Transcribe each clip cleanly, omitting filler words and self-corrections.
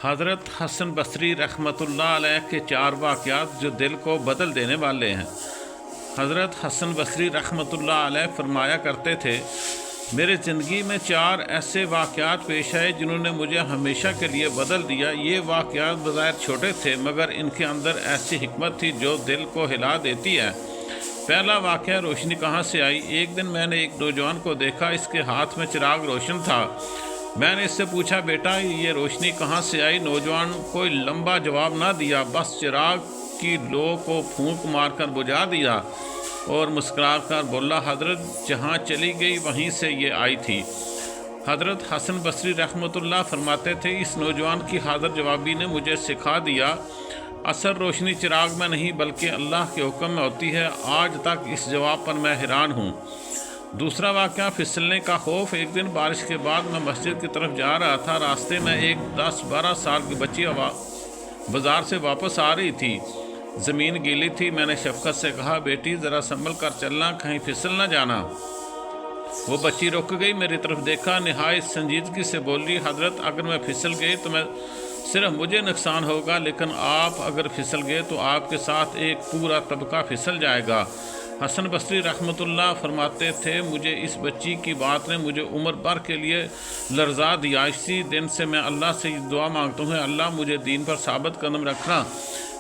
हज़रत हसन बसरी रहमतुल्लाह अलैह के 4 वाक़यात जो दिल को बदल देने वाले हैं। हज़रत हसन बसरी रहमतुल्लाह अलैह फरमाया करते थे, मेरे ज़िंदगी में 4 ऐसे वाक़यात पेश आए जिन्होंने मुझे हमेशा के लिए बदल दिया। ये वाक़यात बज़ाहिर छोटे थे मगर इनके अंदर ऐसी हिकमत थी जो दिल को हिला देती है। पहला वाक़या, रोशनी कहाँ से आई। एक दिन मैंने एक नौजवान को देखा, इसके हाथ में चिराग रोशन था। मैंने इससे पूछा, बेटा ये रोशनी कहाँ से आई। नौजवान कोई लंबा जवाब ना दिया, बस चिराग की लो को फूंक मारकर बुझा दिया और मुस्कुरा कर बोला, हज़रत जहाँ चली गई वहीं से ये आई थी। हज़रत हसन बसरी रहमतुल्लाह फरमाते थे, इस नौजवान की हाज़िर जवाबी ने मुझे सिखा दिया, असल रोशनी चिराग में नहीं बल्कि अल्लाह के हुक्म में होती है। आज तक इस जवाब पर मैं हैरान हूँ। दूसरा वाक़या, फिसलने का खौफ। एक दिन बारिश के बाद मैं मस्जिद की तरफ जा रहा था। रास्ते में एक 10-12 साल की बच्ची बाज़ार से वापस आ रही थी। ज़मीन गीली थी। मैंने शफ़क़त से कहा, बेटी ज़रा संभल कर चलना, कहीं फिसल ना जाना। वो बच्ची रुक गई, मेरी तरफ देखा, नहायत संजीदगी से बोली, हज़रत अगर मैं फिसल गई तो मैं सिर्फ मुझे नुकसान होगा, लेकिन आप अगर फिसल गए तो आपके साथ एक पूरा तबका फिसल जाएगा। हसन बसरी रहमतुल्लाह फरमाते थे, मुझे इस बच्ची की बात ने मुझे उम्र भर के लिए लर्जा दिया। इसी दिन से मैं अल्लाह से दुआ मांगता हूँ, अल्लाह मुझे दीन पर साबित कदम रखना,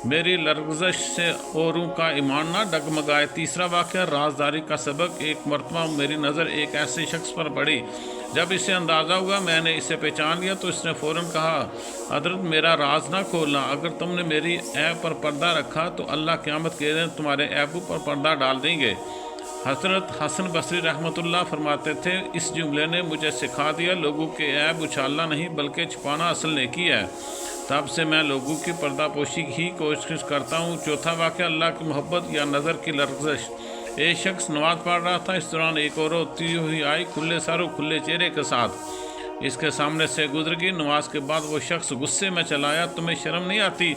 मेरी लर्ज़श से औरों का ईमान ना डगमगाए। तीसरा वाक़या, राजदारी का सबक। एक मरतबा मेरी नज़र एक ऐसे शख्स पर पड़ी, जब इसे अंदाज़ा हुआ मैंने इसे पहचान लिया तो इसने फ़ौरन कहा, हज़रत मेरा राज ना खोलना, अगर तुमने मेरी ऐब पर पर्दा रखा तो अल्लाह क़यामत के दिन तुम्हारे ऐबों पर पर्दा डाल देंगे। हज़रत हसन बसरी रहमतुल्लाह फरमाते थे, इस जुमले ने मुझे सिखा दिया, लोगों के ऐब उछालना नहीं बल्कि छुपाना असल नेकी है। तब से मैं लोगों की पर्दापोशी की कोशिश करता हूँ। चौथा वाक़या, अल्लाह की मोहब्बत या नज़र की लर्ज़श। एक शख्स नमाज़ पढ़ रहा था, इस दौरान एक औरत होती हुई आई, खुले सर और खुले चेहरे के साथ इसके सामने से गुजर गई। नमाज के बाद वो शख्स गुस्से में चला आया, तुम्हें शर्म नहीं आती,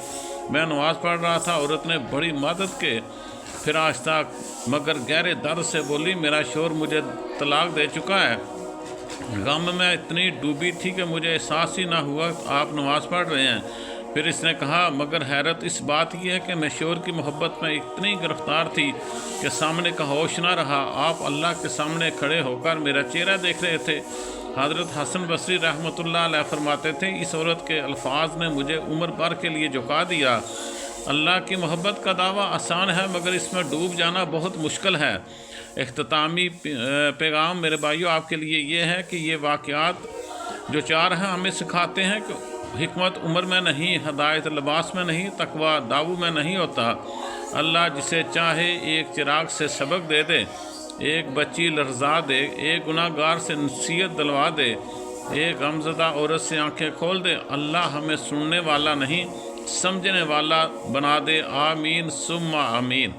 मैं नमाज़ पढ़ रहा था। औरत ने बड़ी मदद के फिर आहिस्ता मगर गहरे दर्द से बोली, मेरा शोहर मुझे तलाक दे चुका है। गम में इतनी डूबी थी कि मुझे एहसास ही ना हुआ आप नमाज़ पढ़ रहे हैं। फिर इसने कहा, मगर हैरत इस बात की है कि मैं शोहर की मोहब्बत में इतनी गिरफ्तार थी कि सामने का होश ना रहा। आप अल्लाह के सामने खड़े होकर मेरा चेहरा देख रहे थे। हज़रत हसन बसरी रहमतुल्लाह अलैह फरमाते थे, इस औरत के अल्फाज ने मुझे उम्र भर के लिए झुका दिया। अल्लाह की मोहब्बत का दावा आसान है मगर इसमें डूब जाना बहुत मुश्किल है। इख्तितामी पैगाम मेरे भाइयों आपके लिए ये है कि ये वाक़यात जो 4 हैं हमें सिखाते हैं कि हिकमत उम्र में नहीं, हदायत लिबास में नहीं, तकवा दाऊ में नहीं होता। अल्लाह जिसे चाहे एक चिराग से सबक दे दे, एक बच्ची लर्जा दे, एक गुनाहगार से नसीहत दिलवा दे, एक गमज़दा औरत से आंखें खोल दे। अल्लाह हमें सुनने वाला नहीं समझने वाला बना दे। आमीन सुम्मा आमीन।